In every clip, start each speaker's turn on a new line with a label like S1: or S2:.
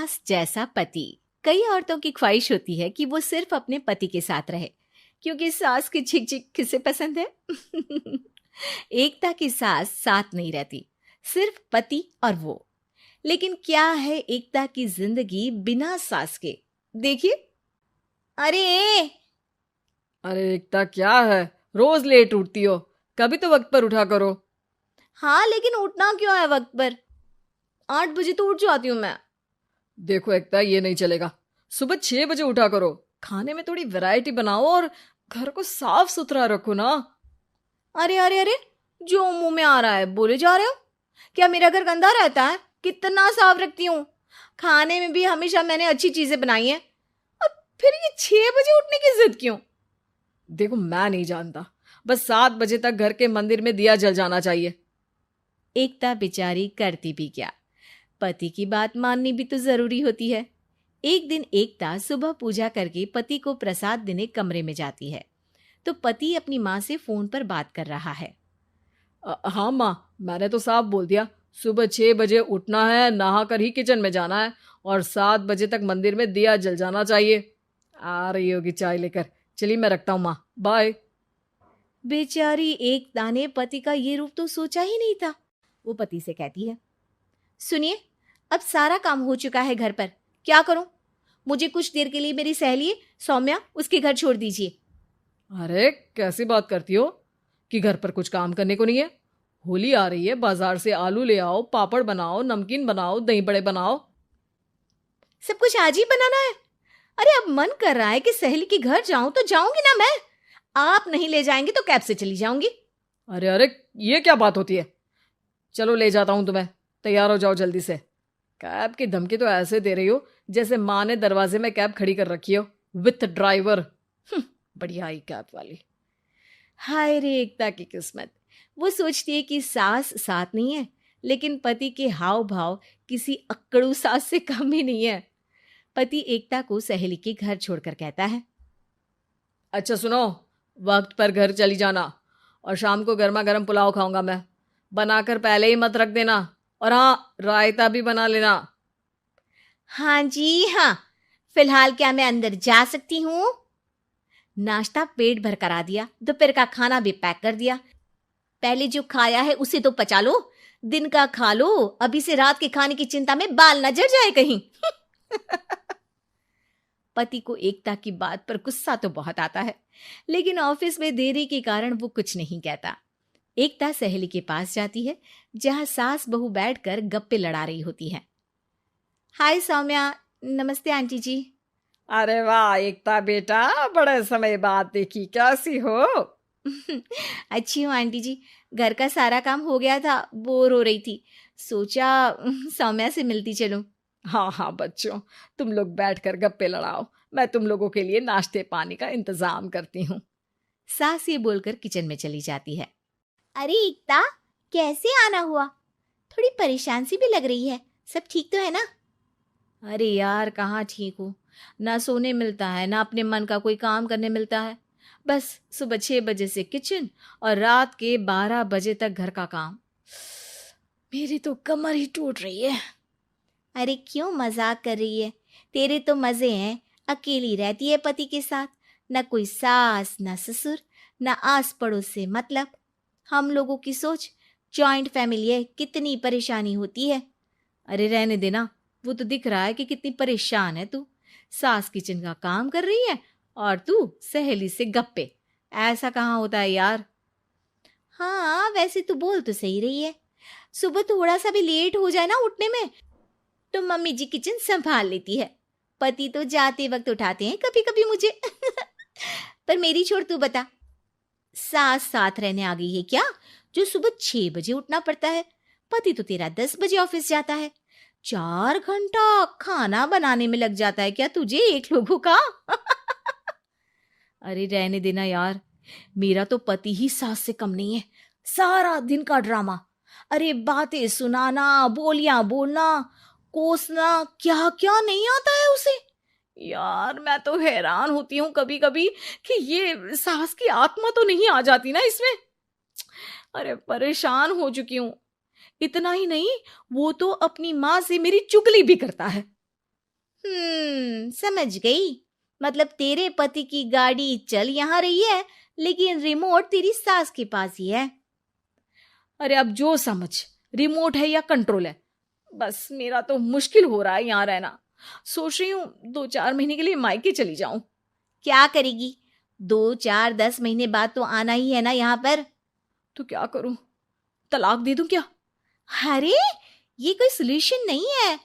S1: सास जैसा पति। कई औरतों की ख्वाहिश होती है कि वो सिर्फ अपने पति के साथ रहे, क्योंकि सास की झिक झिक किसे पसंद है। एकता की सास साथ नहीं रहती, सिर्फ पति और वो। लेकिन क्या है एकता की जिंदगी बिना सास के? देखिए। अरे
S2: अरे एकता, क्या है? रोज लेट उठती हो, कभी तो वक्त पर उठा करो।
S1: हाँ, लेकिन उठना क्यों है वक्त पर? 8 बजे तो उठ जाती हूँ मैं।
S2: देखो एकता, ये नहीं चलेगा। सुबह 6 बजे उठा करो। खाने में थोड़ी वैरायटी बनाओ और घर को साफ सुथरा रखो ना।
S1: अरे अरे अरे, जो मुंह में आ रहा है बोले जा रहे हो। क्या मेरा घर गंदा रहता है? कितना साफ रखती हूँ। खाने में भी हमेशा मैंने अच्छी चीजें बनाई हैं। और फिर ये 6 बजे उठने की जिद क्यों?
S2: देखो, मैं नहीं जानता, बस 7 बजे तक घर के मंदिर में दिया जल जाना चाहिए।
S1: एकता बेचारी करती भी क्या, पति की बात माननी भी तो जरूरी होती है। एक दिन एकता सुबह पूजा करके पति को प्रसाद देने कमरे में जाती है, तो पति अपनी माँ से फोन पर बात कर रहा है।
S2: हाँ माँ, मैंने तो साफ बोल दिया, सुबह 6 बजे उठना है, नहा कर ही किचन में जाना है और 7 बजे तक मंदिर में दिया जल जाना चाहिए। आ रही होगी चाय लेकर। चलिए मैं रखता हूँ माँ, बाय।
S1: बेचारी एकता ने पति का ये रूप तो सोचा ही नहीं था। वो पति से कहती है, सुनिए, अब सारा काम हो चुका है घर पर, क्या करूं? मुझे कुछ देर के लिए मेरी सहेली सौम्या, उसके घर छोड़ दीजिए।
S2: अरे कैसी बात करती हो कि घर पर कुछ काम करने को नहीं है? होली आ रही है, बाजार से आलू ले आओ, पापड़ बनाओ, नमकीन बनाओ, दही बड़े बनाओ।
S1: सब कुछ आज ही बनाना है? अरे अब मन कर रहा है कि सहेली के घर जाऊं तो जाऊंगी ना मैं। आप नहीं ले जाएंगे तो कैब से चली जाऊंगी।
S2: अरे अरे, ये क्या बात होती है? चलो ले जाता हूँ तुम्हें, तैयार हो जाओ जल्दी से। कैब की धमकी तो ऐसे दे रही हो जैसे माँ ने दरवाजे में कैब खड़ी कर रखी हो, विथ ड्राइवर। बढ़िया आई कैब वाली।
S1: हाय रे एकता की किस्मत। वो सोचती है कि सास साथ नहीं है, लेकिन पति के हाव भाव किसी अक्कड़ू सास से कम ही नहीं है। पति एकता को सहेली के घर छोड़कर कहता है,
S2: अच्छा सुनो, वक्त पर घर चली जाना और शाम को गर्मा गर्म पुलाव खाऊंगा मैं। बनाकर पहले ही मत रख देना, और हाँ, रायता भी बना लेना।
S1: हाँ जी हाँ, फिलहाल क्या मैं अंदर जा सकती हूँ? नाश्ता पेट भर करा दिया, दोपहर का खाना भी पैक कर दिया। पहले जो खाया है उसे तो पचा लो, दिन का खा लो, अभी से रात के खाने की चिंता में बाल न जड़ जाए कहीं। पति को एकता की बात पर गुस्सा तो बहुत आता है, लेकिन ऑफिस में देरी के कारण वो कुछ नहीं कहता। एकता सहेली के पास जाती है, जहां सास बहू बैठकर गप्पे लड़ा रही होती है। हाय सौम्या। नमस्ते आंटी जी।
S2: अरे वाह एकता बेटा, बड़े समय बाद देखी, कैसी हो?
S1: अच्छी हूँ आंटी जी। घर का सारा काम हो गया था, बोर हो रही थी, सोचा सौम्या से मिलती चलूं।
S2: हाँ हाँ बच्चों, तुम लोग बैठकर गप्पे लड़ाओ, मैं तुम लोगों के लिए नाश्ते पानी का इंतजाम करती हूँ।
S1: सास ये बोलकर किचन में चली जाती है। अरे एकता, कैसे आना हुआ? थोड़ी परेशान सी भी लग रही है, सब ठीक तो है ना? अरे यार, कहाँ ठीक हूँ। ना सोने मिलता है, ना अपने मन का कोई काम करने मिलता है। बस सुबह 6 बजे से किचन और रात के 12 बजे तक घर का काम। मेरी तो कमर ही टूट रही है। अरे क्यों मजाक कर रही है? तेरे तो मजे हैं, अकेली रहती है पति के साथ, न कोई सास न ससुर, न आस पड़ोस से मतलब। हम लोगों की सोच, जॉइंट फैमिली है, कितनी परेशानी होती है। अरे रहने देना, वो तो दिख रहा है कि कितनी परेशान है तू। सास किचन का काम कर रही है और तू सहेली से गप्पे। ऐसा कहाँ होता है यार। हाँ वैसे तू बोल तो सही रही है। सुबह थोड़ा सा भी लेट हो जाए ना उठने में, तो मम्मी जी किचन संभाल लेती है। पति तो जाते वक्त उठाते हैं कभी कभी मुझे। पर मेरी छोड़, तू बता, सास साथ रहने आ गई है क्या, जो सुबह 6 बजे उठना पड़ता है? पति तो तेरा 10 बजे ऑफिस जाता है। 4 घंटा खाना बनाने में लग जाता है क्या तुझे, एक लोगों का? अरे रहने देना यार, मेरा तो पति ही सास से कम नहीं है। सारा दिन का ड्रामा, अरे बातें सुनाना, बोलियां बोलना, कोसना, क्या क्या नहीं आता है उसे। यार मैं तो हैरान होती हूँ कभी कभी कि ये सास की आत्मा तो नहीं आ जाती ना इसमें। अरे परेशान हो चुकी हूँ। इतना ही नहीं, वो तो अपनी माँ से मेरी चुगली भी करता है। समझ गई। मतलब तेरे पति की गाड़ी चल यहाँ रही है, लेकिन रिमोट तेरी सास के पास ही है।
S2: अरे अब जो समझ, रिमोट है या कंट्रोल है, बस मेरा तो मुश्किल हो रहा है यहाँ रहना। सोच रही हूँ 2-4 महीने के लिए मायके चली जाऊं।
S1: क्या करेगी? 2-4-10 महीने बाद तो आना ही है ना यहाँ पर।
S2: तो क्या करूं, तलाक दे दूं क्या?
S1: अरे ये कोई सोल्यूशन नहीं है।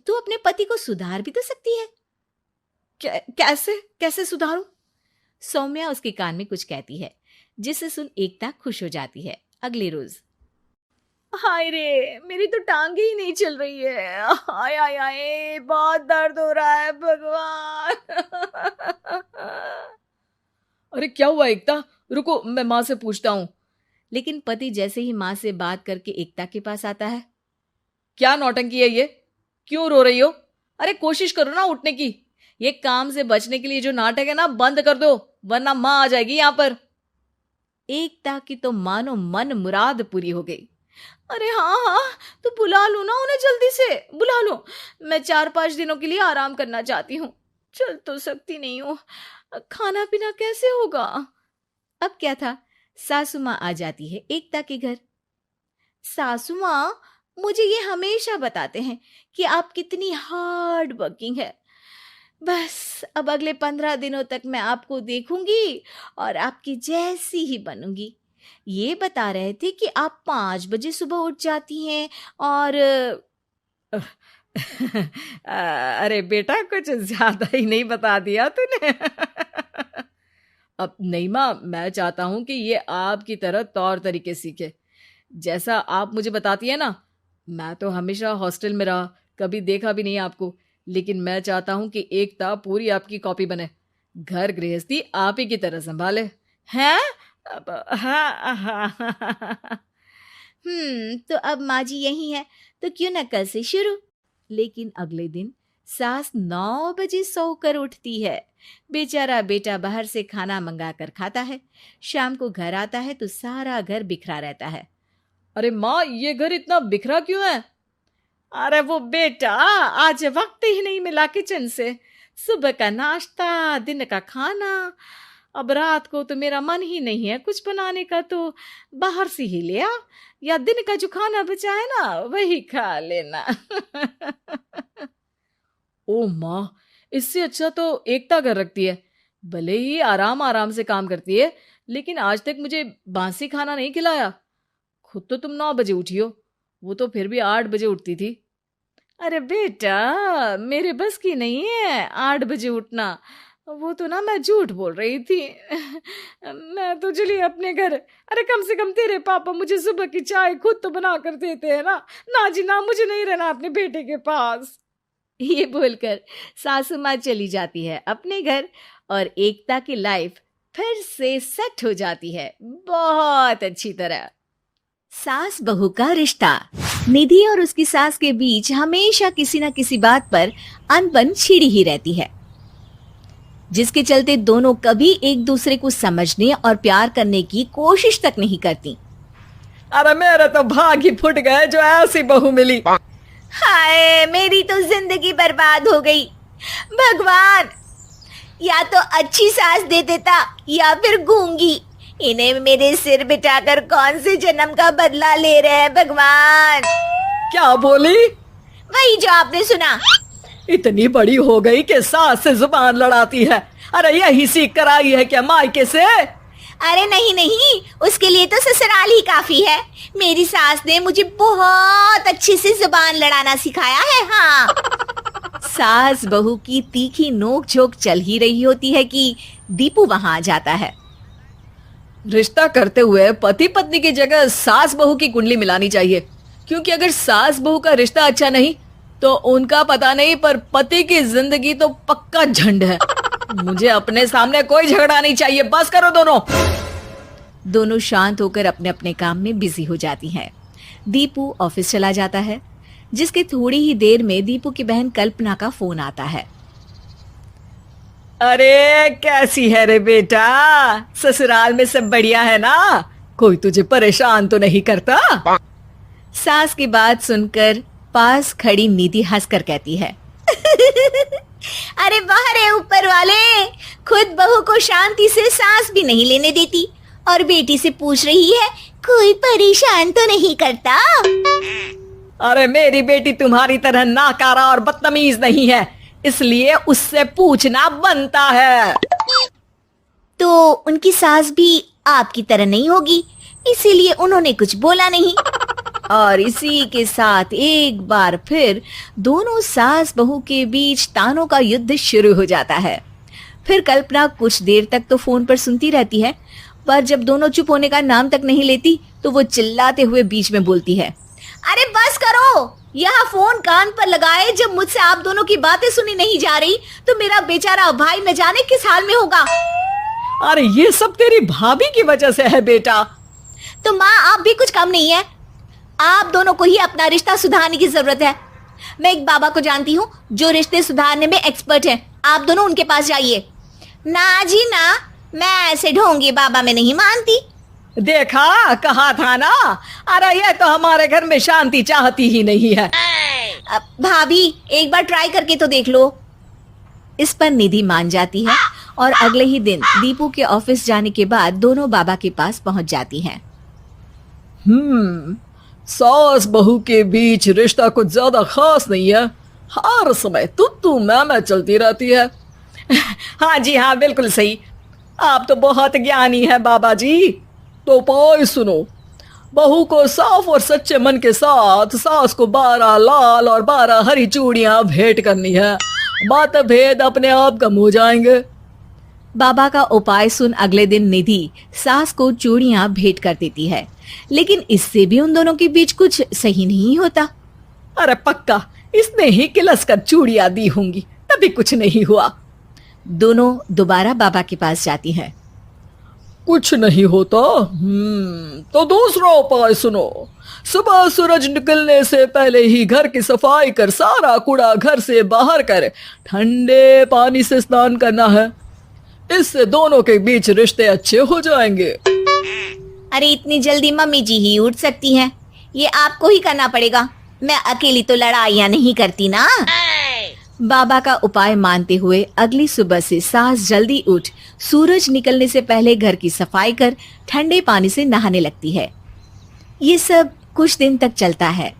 S1: तू अपने पति को सुधार भी तो सकती है।
S2: कैसे कैसे सुधारूं?
S1: सौम्या उसके कान में कुछ कहती है, जिसे सुन एकता खुश हो जाती है। अगले रोज,
S2: हाय रे, मेरी तो टांगे ही नहीं चल रही है। हाय हाय हाय, बहुत दर्द हो रहा है भगवान। अरे क्या हुआ एकता? रुको, मैं माँ से पूछता हूँ।
S1: लेकिन पति जैसे ही माँ से बात करके एकता के पास आता है।
S2: क्या नौटंकी है ये? क्यों रो रही हो? अरे कोशिश करो ना उठने की। ये काम से बचने के लिए जो नाटक है ना, बंद कर दो, वरना माँ आ जाएगी यहाँ पर।
S1: एकता की तो मानो मन मुराद पूरी हो गई।
S2: अरे हाँ हाँ, तो बुला लो ना उन्हें, जल्दी से बुला लो। मैं 4-5 दिनों के लिए आराम करना चाहती हूँ। चल तो सकती नहीं हूँ, खाना पीना कैसे होगा?
S1: अब क्या था, सासू माँ आ जाती है एकता के घर। सासू माँ, मुझे ये हमेशा बताते हैं कि आप कितनी हार्ड वर्किंग है। बस अब अगले 15 दिनों तक मैं आपको देखूंगी और आपकी जैसी ही बनूंगी। ये बता रहे थे कि आप 5 बजे सुबह उठ जाती हैं और
S2: अरे बेटा, कुछ ज्यादा ही नहीं बता दिया तूने। अब नहीं माँ, मैं चाहता हूं कि ये आपकी तरह तौर तरीके सीखे, जैसा आप मुझे बताती है ना। मैं तो हमेशा हॉस्टल में रहा, कभी देखा भी नहीं आपको, लेकिन मैं चाहता हूं कि एकता पूरी आपकी कॉपी बने, घर गृहस्थी आप ही की तरह संभाले। हैं? हाँ।
S1: तो अब माँ जी यही है, तो क्यों न कल से शुरू। लेकिन अगले दिन सास 9 बजे सोकर उठती है। बेचारा बेटा बाहर से खाना मंगा कर खाता है। शाम को घर आता है तो सारा घर बिखरा रहता है।
S2: अरे माँ, ये घर इतना बिखरा क्यों है? अरे वो बेटा, आज वक्त ही नहीं मिला किचन से। सुबह का नाश्ता, दिन का खाना, अब रात को तो मेरा मन ही नहीं है कुछ बनाने का, तो बाहर से ही ले आ, या दिन का जो खाना बचा है ना वही खा लेना। ओ माँ, इससे अच्छा तो एकता कर रखती है। भले ही आराम आराम से काम करती है, लेकिन आज तक मुझे बासी खाना नहीं खिलाया। खुद तो तुम 9 बजे उठी हो, वो तो फिर भी 8 बजे उठती थी। अरे बेटा, मेरे बस की नहीं है 8 बजे उठना। वो तो ना मैं झूठ बोल रही थी। मैं तो चली अपने घर। अरे कम से कम तेरे पापा मुझे सुबह की चाय खुद तो बना कर देते हैं ना। ना जी ना, मुझे नहीं रहना अपने बेटे के पास।
S1: ये बोलकर सासू माँ चली जाती है अपने घर और एकता की लाइफ फिर से सेट हो जाती है बहुत अच्छी तरह। सास बहू का रिश्ता। निधि और उसकी सास के बीच हमेशा किसी न किसी बात पर अनबन छिड़ी ही रहती है, जिसके चलते दोनों कभी एक दूसरे को समझने और प्यार करने की कोशिश तक नहीं करती।
S2: अरे मेरे तो भाग ही फुट गए जो ऐसी बहू मिली।
S1: हाय, मेरी तो जिंदगी बर्बाद हो गई। भगवान, या तो अच्छी सास दे देता या फिर गूंगी। इन्हें मेरे सिर बिठाकर कौन से जन्म का बदला ले रहे हैं भगवान।
S2: क्या बोली?
S1: वही जो आपने सुना।
S2: इतनी बड़ी हो गई कि सास से जुबान लड़ाती है। अरे यही सीख कर आई है क्या मायके से?
S1: अरे नहीं नहीं, उसके लिए तो ससुराल ही काफी है। मेरी सास ने मुझे बहुत अच्छे से जुबान लड़ाना सिखाया है। हाँ। सास बहू की तीखी नोक झोंक चल ही रही होती है कि दीपू वहां आ जाता है।
S2: रिश्ता करते हुए पति पत्नी की जगह सास बहू की कुंडली मिलानी चाहिए, क्योंकि अगर सास बहू का रिश्ता अच्छा नहीं तो उनका पता नहीं, पर पति की जिंदगी तो पक्का झंड है। मुझे अपने सामने कोई झगड़ा नहीं चाहिए, बस करो दोनों।
S1: दोनों शांत होकर अपने अपने काम में बिजी हो जाती हैं। दीपू ऑफिस चला जाता है, जिसके थोड़ी ही देर में दीपू की बहन कल्पना का फोन आता है।
S2: अरे कैसी है रे बेटा? ससुराल में सब बढ़िया है ना? कोई तुझे परेशान तो नहीं करता?
S1: सास की बात सुनकर पास खड़ी निधि हंसकर कहती है, अरे वाह रे ऊपर वाले, खुद बहू को शांति से सांस भी नहीं लेने देती और बेटी से पूछ रही है कोई परेशान तो नहीं करता।
S2: अरे मेरी बेटी तुम्हारी तरह नाकारा और बदतमीज नहीं है, इसलिए उससे पूछना बनता है।
S1: तो उनकी सास भी आपकी तरह नहीं होगी, इसीलिए उन्होंने कुछ बोला नहीं। और इसी के साथ एक बार फिर दोनों सास बहू के बीच तानों का युद्ध शुरू हो जाता है। फिर कल्पना कुछ देर तक तो फोन पर सुनती रहती है, पर जब दोनों चुप होने का नाम तक नहीं लेती तो वो चिल्लाते हुए बीच में बोलती है, अरे बस करो, यह फोन कान पर लगाए जब मुझसे आप दोनों की बातें सुनी नहीं जा रही तो मेरा बेचारा भाई न जाने किस हाल में होगा।
S2: अरे ये सब तेरी भाभी की वजह से है बेटा।
S1: तो माँ आप भी कुछ कम नहीं है, आप दोनों को ही अपना रिश्ता सुधारने की जरूरत है। मैं एक बाबा को जानती हूँ जो रिश्ते सुधारने में एक्सपर्ट है, आप दोनों उनके पास जाइए। ना जी ना, मैं ऐसे ढोंगी बाबा में नहीं मानती।
S2: देखा, कहा था ना। अरे ये तो हमारे घर में शांति चाहती ही नहीं है।
S1: भाभी एक बार ट्राई करके तो देख लो। इस पर निधि मान जाती है और अगले ही दिन दीपू के ऑफिस जाने के बाद दोनों बाबा के पास पहुंच जाती हैं।
S2: सास बहू के बीच रिश्ता कुछ ज्यादा खास नहीं है, हर समय तू मैं चलती रहती है। हाँ जी हाँ, बिल्कुल सही, आप तो बहुत ज्ञानी है बाबा जी। तो उपाय सुनो, बहू को साफ और सच्चे मन के साथ सास को 12 लाल और 12 हरी चूड़ियां भेंट करनी है, मतभेद अपने आप कम हो जाएंगे। बाबा का उपाय सुन अगले दिन निधि सास को चूड़ियां भेंट कर देती है, लेकिन इससे भी उन दोनों के बीच कुछ सही नहीं होता। अरे पक्का इसने ही किलस कर चूड़ियां दी होंगी, तभी कुछ नहीं हुआ। दोनों दोबारा बाबा के पास जाती हैं। कुछ नहीं होता। तो दूसरा उपाय सुनो, सुबह सूरज निकलने से पहले ही घर की सफाई कर सारा कूड़ा घर से बाहर कर ठंडे पानी से स्नान करना है, इससे दोनों के बीच रिश्ते अच्छे हो जाएंगे।
S1: अरे इतनी जल्दी मम्मी जी ही उठ सकती हैं, ये आपको ही करना पड़ेगा, मैं अकेली तो लड़ाइयाँ नहीं करती ना। बाबा का उपाय मानते हुए अगली सुबह से सास जल्दी उठ सूरज निकलने से पहले घर की सफाई कर ठंडे पानी से नहाने लगती है। ये सब कुछ दिन तक चलता है,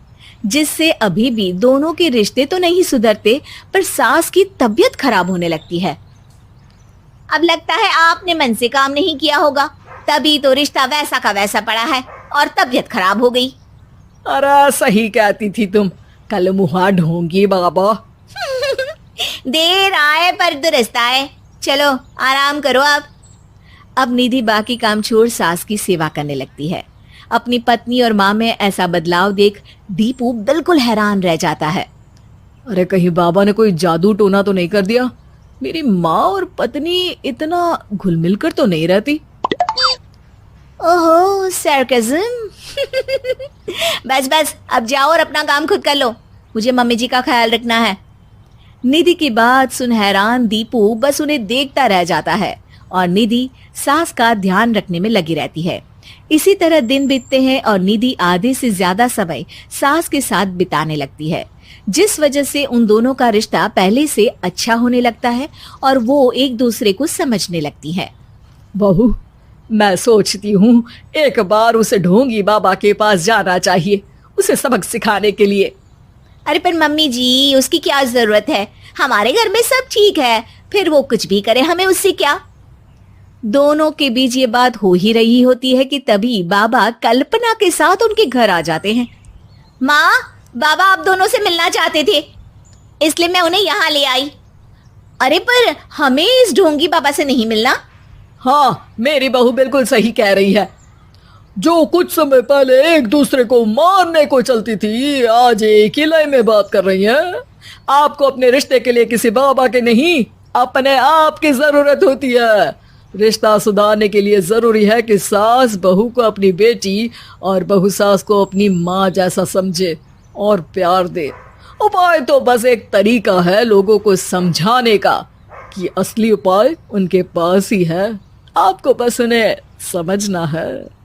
S1: जिससे अभी भी दोनों के रिश्ते तो नहीं सुधरते, पर सास की तबीयत खराब होने लगती है। अब लगता है आपने मन से काम नहीं किया होगा, तभी तो रिश्ता वैसा का वैसा पड़ा है और तबीयत खराब हो गई।
S2: अरे सही कहती थी तुम, कल मुहा ढोंगी बाबा।
S1: देर आए पर दुरुस्त आए, चलो आराम करो आप। अब निधि बाकी काम छोड़ सास की सेवा करने लगती है। अपनी पत्नी और माँ में ऐसा बदलाव देख दीपू बिल्कुल हैरान रह जाता है।
S2: अरे कहीं बाबा ने कोई जादू टोना तो नहीं कर दिया? मेरी माँ और पत्नी इतना घुल मिल कर तो नहीं रहती।
S1: ओहो सरकज़म। बस बस अब जाओ और अपना काम खुद कर लो, मुझे मम्मी जी का ख्याल रखना है। निधि की बात सुन हैरान दीपू बस उन्हें देखता रह जाता है और निधि सास का ध्यान रखने में लगी रहती है। इसी तरह दिन बीतते हैं और निधि आधे से ज्यादा समय सास के साथ बिताने लगती है, जिस वजह से उन दोनों का रिश्ता पहले से अच्छा होने लगता है और वो एक दूसरे को समझने लगती है।
S2: बहू, मैं सोचती हूँ एक बार उसे ढोंगी बाबा के पास जाना चाहिए, उसे सबक सिखाने के लिए।
S1: अरे पर मम्मी जी उसकी क्या जरूरत है, हमारे घर में सब ठीक है, फिर वो कुछ भी करे हमें उससे क्या। दोनों के बीच ये बात हो ही रही होती है कि तभी बाबा कल्पना के साथ उनके घर आ जाते हैं। माँ, बाबा आप दोनों से मिलना चाहते थे, इसलिए मैं उन्हें यहाँ ले आई। अरे पर हमें इस ढोंगी बाबा से नहीं मिलना।
S2: हाँ, मेरी बहू बिल्कुल सही कह रही है। जो कुछ समय पहले एक दूसरे को मारने को चलती थी, आज एक ही लय में बात कर रही है। आपको अपने रिश्ते के लिए किसी बाबा के नहीं, अपने आप की जरूरत होती है। रिश्ता सुधारने के लिए जरूरी है कि सास बहू को अपनी बेटी और बहू सास को अपनी माँ जैसा समझे और प्यार दे। उपाय तो बस एक तरीका है लोगों को समझाने का कि असली उपाय उनके पास ही है, आपको बस उन्हें समझना है।